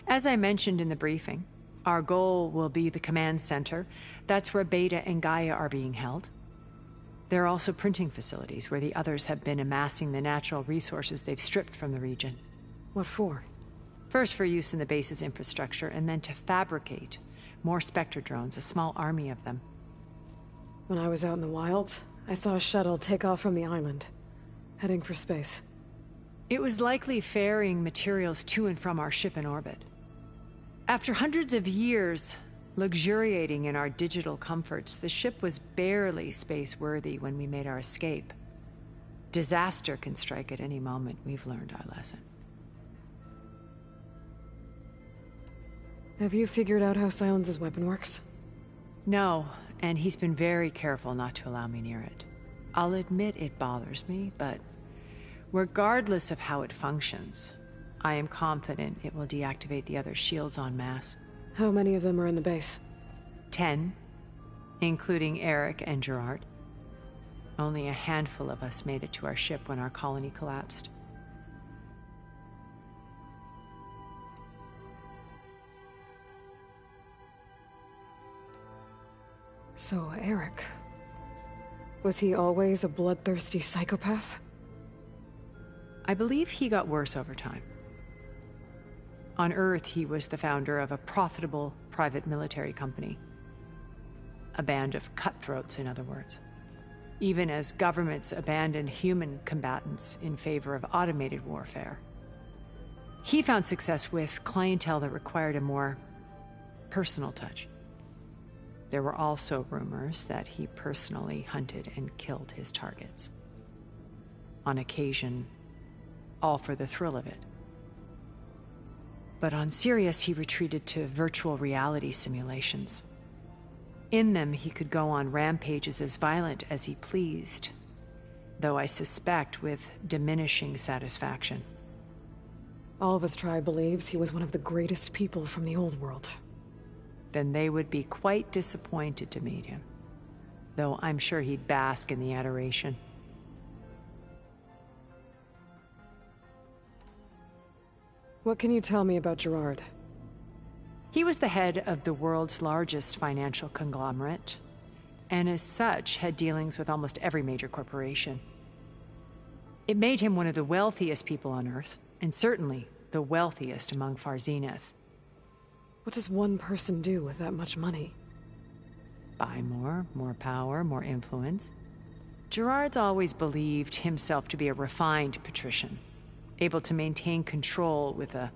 As I mentioned in the briefing, our goal will be the command center. That's where Beta and Gaia are being held. There are also printing facilities where the others have been amassing the natural resources they've stripped from the region. What for? First for use in the base's infrastructure, and then to fabricate more Spectre drones, a small army of them. When I was out in the wilds, I saw a shuttle take off from the island, heading for space. It was likely ferrying materials to and from our ship in orbit. After hundreds of years luxuriating in our digital comforts, the ship was barely space-worthy when we made our escape. Disaster can strike at any moment. We've learned our lesson. Have you figured out how Silence's weapon works? No, and he's been very careful not to allow me near it. I'll admit it bothers me, but regardless of how it functions, I am confident it will deactivate the other shields en masse. How many of them are in the base? 10, including Eric and Gerard. Only a handful of us made it to our ship when our colony collapsed. So, Eric... was he always a bloodthirsty psychopath? I believe he got worse over time. On Earth, he was the founder of a profitable private military company. A band of cutthroats, in other words. Even as governments abandoned human combatants in favor of automated warfare. He found success with clientele that required a more personal touch. There were also rumors that he personally hunted and killed his targets. On occasion, all for the thrill of it. But on Sirius, he retreated to virtual reality simulations. In them, he could go on rampages as violent as he pleased, though I suspect with diminishing satisfaction. All of his tribe believes he was one of the greatest people from the old world. Then they would be quite disappointed to meet him, though I'm sure he'd bask in the adoration. What can you tell me about Gerard? He was the head of the world's largest financial conglomerate, and as such had dealings with almost every major corporation. It made him one of the wealthiest people on Earth, and certainly the wealthiest among Far Zenith. What does one person do with that much money? Buy more power, more influence. Gerard's always believed himself to be a refined patrician, able to maintain control with a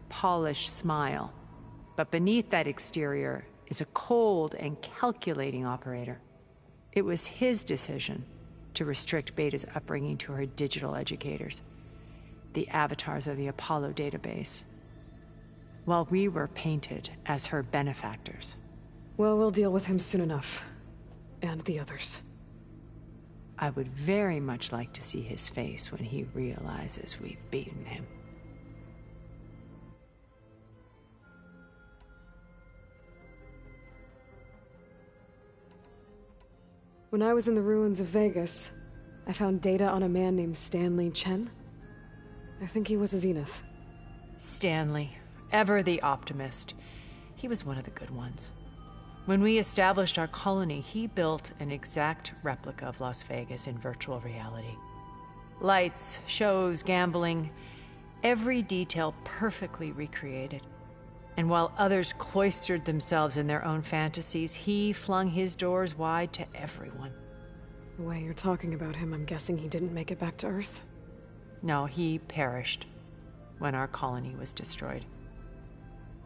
polished smile. But beneath that exterior is a cold and calculating operator. It was his decision to restrict Beta's upbringing to her digital educators, the avatars of the Apollo database. while we were painted as her benefactors. Well, we'll deal with him soon enough. And the others. I would very much like to see his face when he realizes we've beaten him. When I was in the ruins of Vegas, I found data on a man named Stanley Chen. I think he was a Zenith. Stanley, ever the optimist. He was one of the good ones. When we established our colony, he built an exact replica of Las Vegas in virtual reality. Lights, shows, gambling, every detail perfectly recreated. And while others cloistered themselves in their own fantasies, he flung his doors wide to everyone. The way you're talking about him, I'm guessing he didn't make it back to Earth? No, he perished when our colony was destroyed.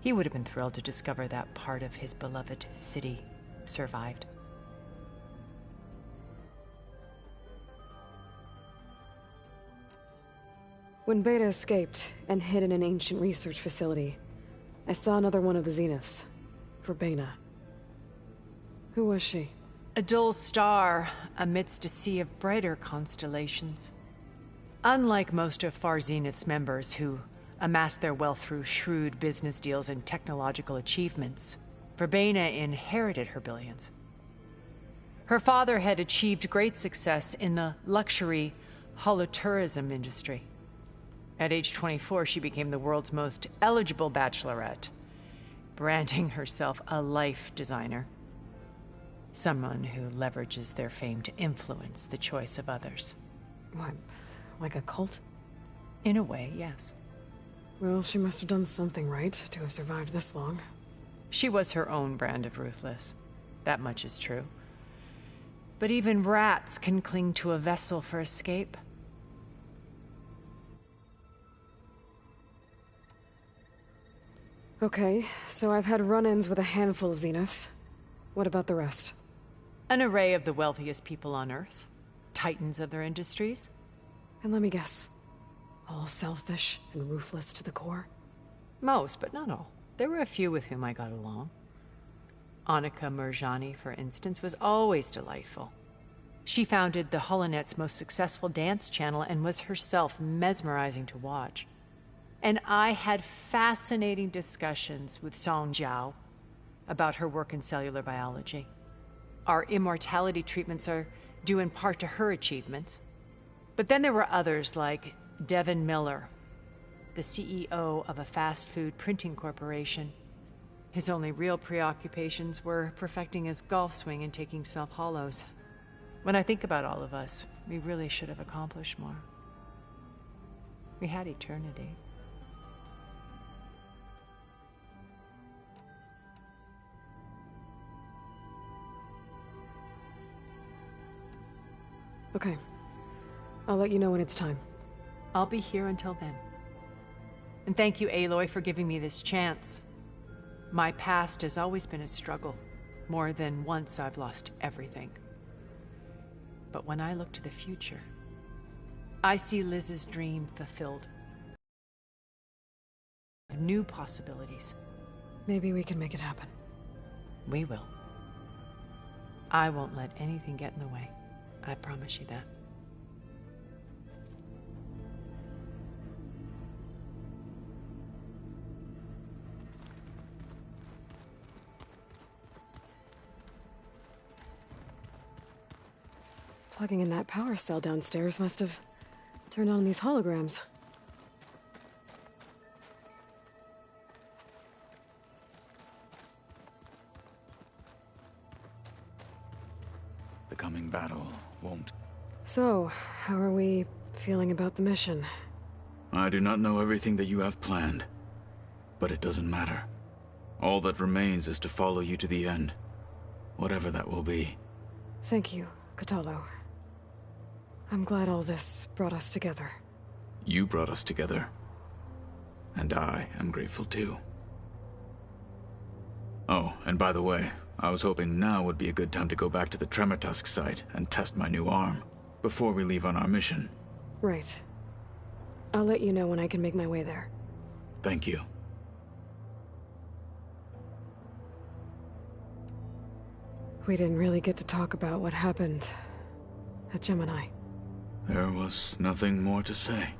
He would have been thrilled to discover that part of his beloved city survived. When Beta escaped and hid in an ancient research facility, I saw another one of the Zeniths, Verbena. Who was she? A dull star amidst a sea of brighter constellations. Unlike most of Far Zenith's members who amassed their wealth through shrewd business deals and technological achievements, Verbena inherited her billions. Her father had achieved great success in the luxury holotourism industry. At age 24, she became the world's most eligible bachelorette, branding herself a life designer. Someone who leverages their fame to influence the choice of others. What, like a cult? In a way, yes. Well, she must have done something right to have survived this long. She was her own brand of ruthless. That much is true. But even rats can cling to a vessel for escape. Okay, so I've had run-ins with a handful of Zeniths. What about the rest? An array of the wealthiest people on Earth. Titans of their industries. And let me guess. All selfish and ruthless to the core? Most, but not all. There were a few with whom I got along. Annika Murjani, for instance, was always delightful. She founded the Holonet's most successful dance channel and was herself mesmerizing to watch. And I had fascinating discussions with Song Jiao about her work in cellular biology. Our immortality treatments are due in part to her achievements. But then there were others like Devin Miller, the CEO of a fast food printing corporation. His only real preoccupations were perfecting his golf swing and taking self-hollows. When I think about all of us, we really should have accomplished more. We had eternity. Okay. I'll let you know when it's time. I'll be here until then. And thank you, Aloy, for giving me this chance. My past has always been a struggle. More than once I've lost everything. But when I look to the future, I see Liz's dream fulfilled. New possibilities. Maybe we can make it happen. We will. I won't let anything get in the way. I promise you that. Plugging in that power cell downstairs must have turned on these holograms. The coming battle won't. So, how are we feeling about the mission? I do not know everything that you have planned, but it doesn't matter. All that remains is to follow you to the end, whatever that will be. Thank you, Kotallo. I'm glad all this brought us together. You brought us together. And I am grateful too. Oh, and by the way, I was hoping now would be a good time to go back to the Tremortusk site and test my new arm, before we leave on our mission. Right. I'll let you know when I can make my way there. Thank you. We didn't really get to talk about what happened at Gemini. There was nothing more to say.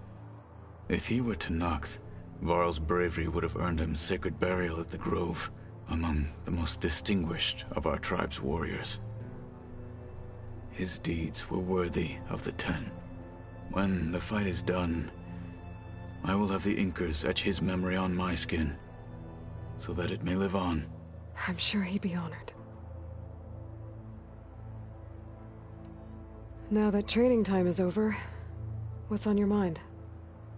If he were Tenakth, Varl's bravery would have earned him sacred burial at the Grove, among the most distinguished of our tribe's warriors. His deeds were worthy of the Ten. When the fight is done, I will have the Inkers etch his memory on my skin, so that it may live on. I'm sure he'd be honored. Now that training time is over, what's on your mind?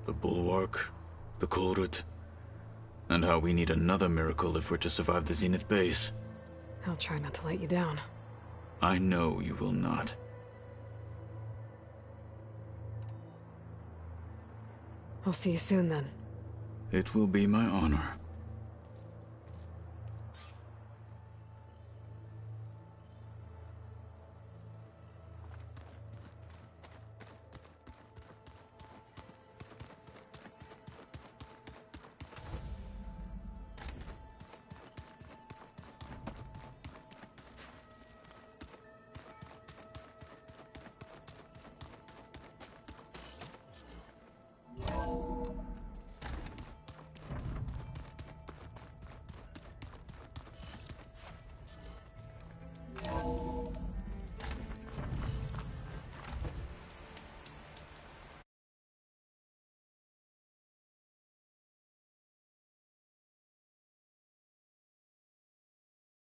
The Bulwark, the Kulrut, and how we need another miracle if we're to survive the Zenith base. I'll try not to let you down. I know you will not. I'll see you soon then. It will be my honor.